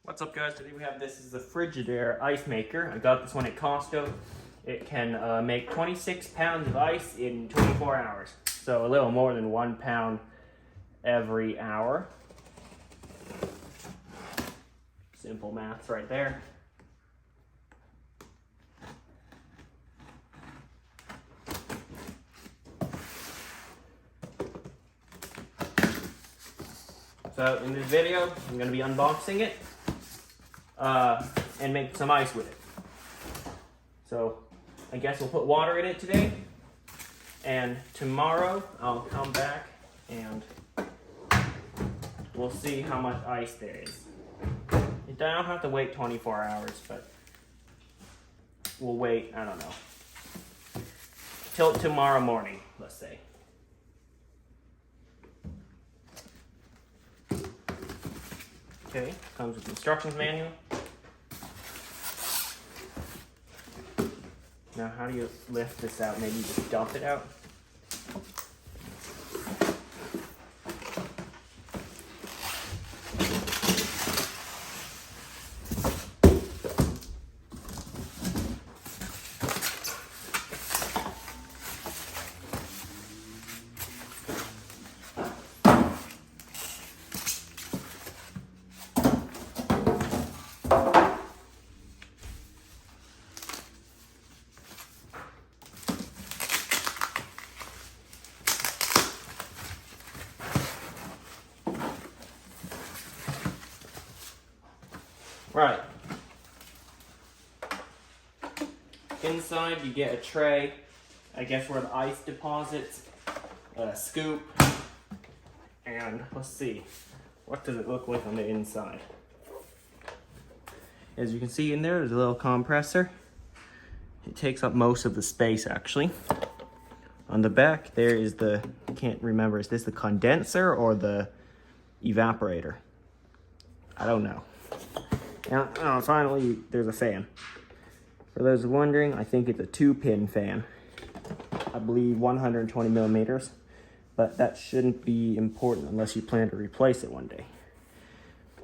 What's up, guys? Today we have this is a Frigidaire ice maker. I got this one at Costco. It can make 26 pounds of ice in 24 hours. So a little more than 1 pound every hour. Simple maths right there. So in this video, I'm going to be unboxing it and make some ice with it. So I guess we'll put water in it today, and tomorrow I'll come back and we'll see how much ice there is. I don't have to wait 24 hours, but we'll wait, I don't know, till tomorrow morning, let's say. Okay, comes with instructions manual. Now, how do you lift this out? Maybe just dump it out. Right. Inside you get a tray, I guess where the ice deposits, a scoop, and let's see, what does it look like on the inside? As you can see in there, there's a little compressor. It takes up most of the space actually. On the back there is the, I can't remember, is this the condenser or the evaporator? I don't know. And finally, there's a fan. For those wondering, I think it's a 2-pin fan. I believe 120 millimeters, but that shouldn't be important unless you plan to replace it one day.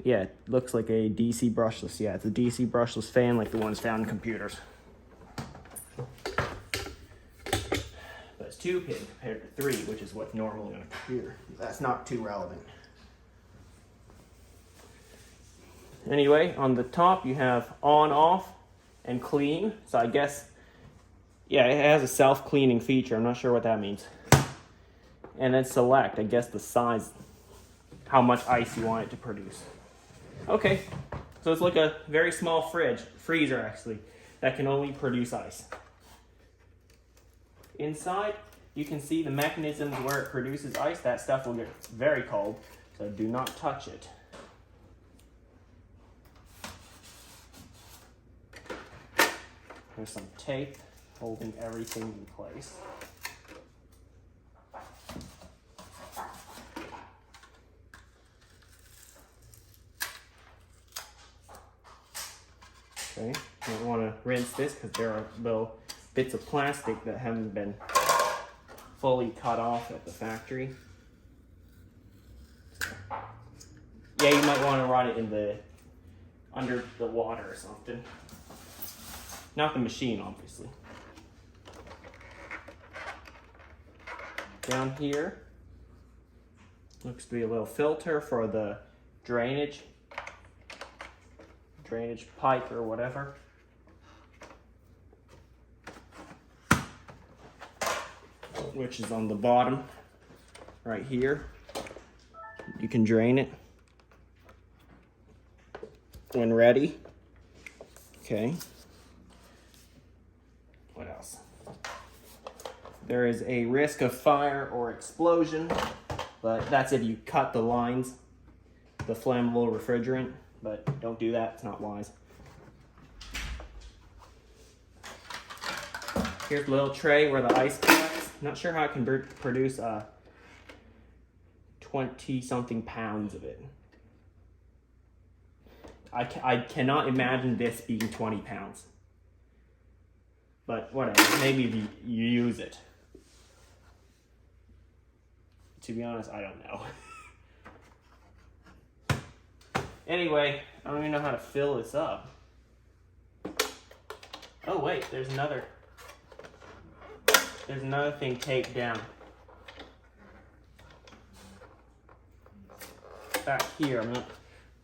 Yeah, it looks like a DC brushless. Yeah, it's a DC brushless fan like the ones found in computers. But it's 2-pin compared to 3, which is what's normally on a computer. That's not too relevant. Anyway, on the top you have on, off, and clean. So I guess, yeah, it has a self-cleaning feature. I'm not sure what that means. And then select, I guess the size, how much ice you want it to produce. Okay, so it's like a very small freezer actually, that can only produce ice. Inside, you can see the mechanisms where it produces ice. That stuff will get very cold, so do not touch it. There's some tape holding everything in place. Okay, you don't want to rinse this because there are little bits of plastic that haven't been fully cut off at the factory. So, yeah, you might want to run it in under the water or something. Not the machine, obviously. Down here looks to be a little filter for the drainage pipe or whatever. Which is on the bottom right here. You can drain it when ready. Okay. What else? There is a risk of fire or explosion, but that's if you cut the lines, the flammable refrigerant, but don't do that, it's not wise. Here's a little tray where the ice collects. Not sure how I can produce 20-something pounds of it. I cannot imagine this being 20 pounds. But whatever, maybe if you use it. To be honest, I don't know. Anyway, I don't even know how to fill this up. Oh wait, there's another thing taped down. Back here, I'm not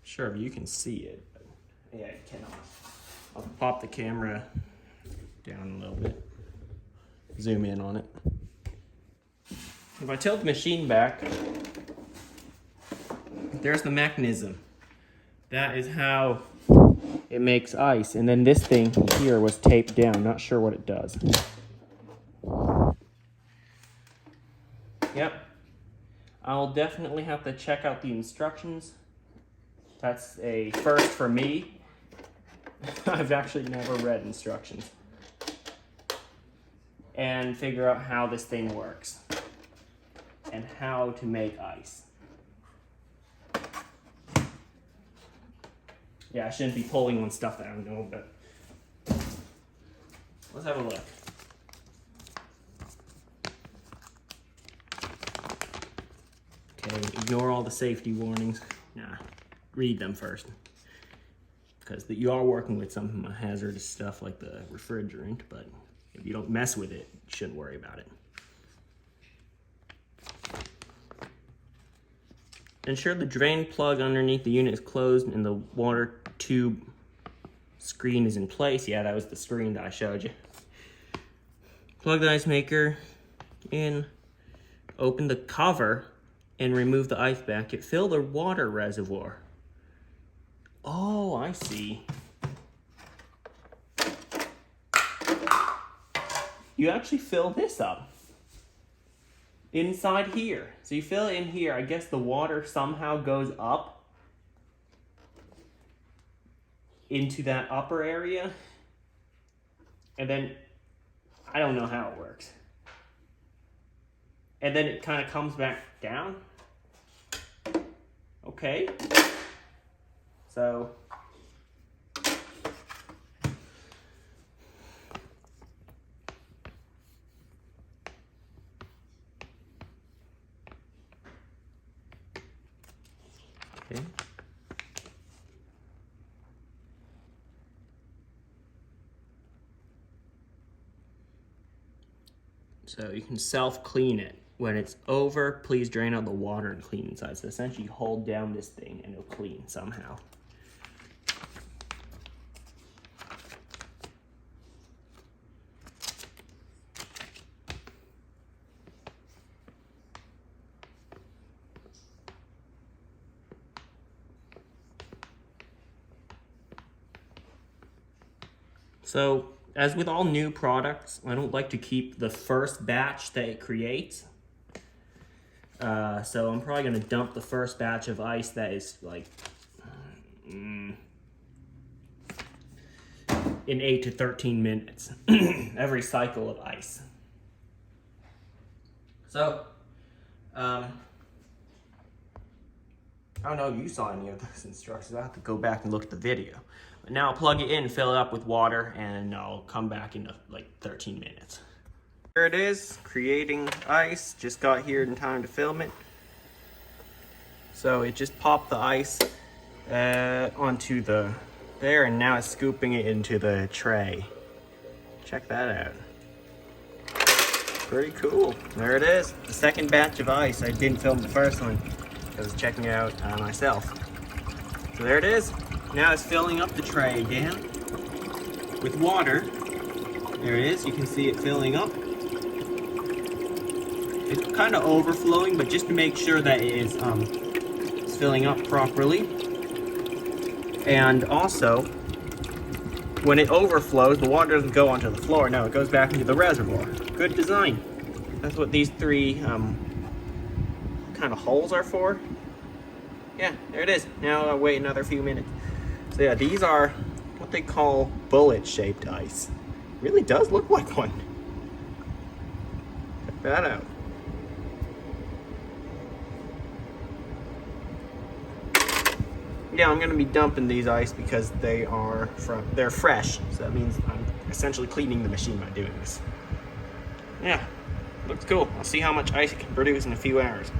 sure if you can see it, but yeah, I cannot. I'll pop the camera down a little bit. Zoom in on it. If I tilt the machine back, there's the mechanism. That is how it makes ice. And then this thing here was taped down. Not sure what it does. Yep. I'll definitely have to check out the instructions. That's a first for me. I've actually never read instructions. And figure out how this thing works. And how to make ice. Yeah, I shouldn't be pulling on stuff that I don't know, but let's have a look. Okay, ignore all the safety warnings. Nah, read them first. Because you are working with some hazardous stuff like the refrigerant, but if you don't mess with it, you shouldn't worry about it. Ensure the drain plug underneath the unit is closed and the water tube screen is in place. Yeah, that was the screen that I showed you. Plug the ice maker in, open the cover, and remove the ice bucket. Fill the water reservoir. Oh, I see. You actually fill this up. Inside here. So you fill it in here. I guess the water somehow goes up into that upper area. And then, I don't know how it works. And then it kind of comes back down. Okay. So, okay. So you can self-clean it. When it's over, please drain out the water and clean inside. So essentially hold down this thing and it'll clean somehow. So, as with all new products, I don't like to keep the first batch that it creates. So I'm probably gonna dump the first batch of ice that is like in 8 to 13 minutes, every cycle of ice. So, I don't know if you saw any of those instructions. I have to go back and look at the video. But now I'll plug it in, fill it up with water, and I'll come back in like 13 minutes. Here it is, creating ice. Just got here in time to film it. So it just popped the ice onto there, and now it's scooping it into the tray. Check that out. Pretty cool. There it is, the second batch of ice. I didn't film the first one. I was checking it out myself. So there it is. Now it's filling up the tray again with water. There it is. You can see it filling up. It's kind of overflowing, but just to make sure that it is it's filling up properly. And also, when it overflows, the water doesn't go onto the floor. No, it goes back into the reservoir. Good design. That's what these three kind of holes are for. Yeah, there it is. Now I'll wait another few minutes. So yeah, these are what they call bullet-shaped ice. Really does look like one. Check that out. Yeah, I'm gonna be dumping these ice because they're fresh. So that means I'm essentially cleaning the machine by doing this. Yeah, looks cool. I'll see how much ice it can produce in a few hours.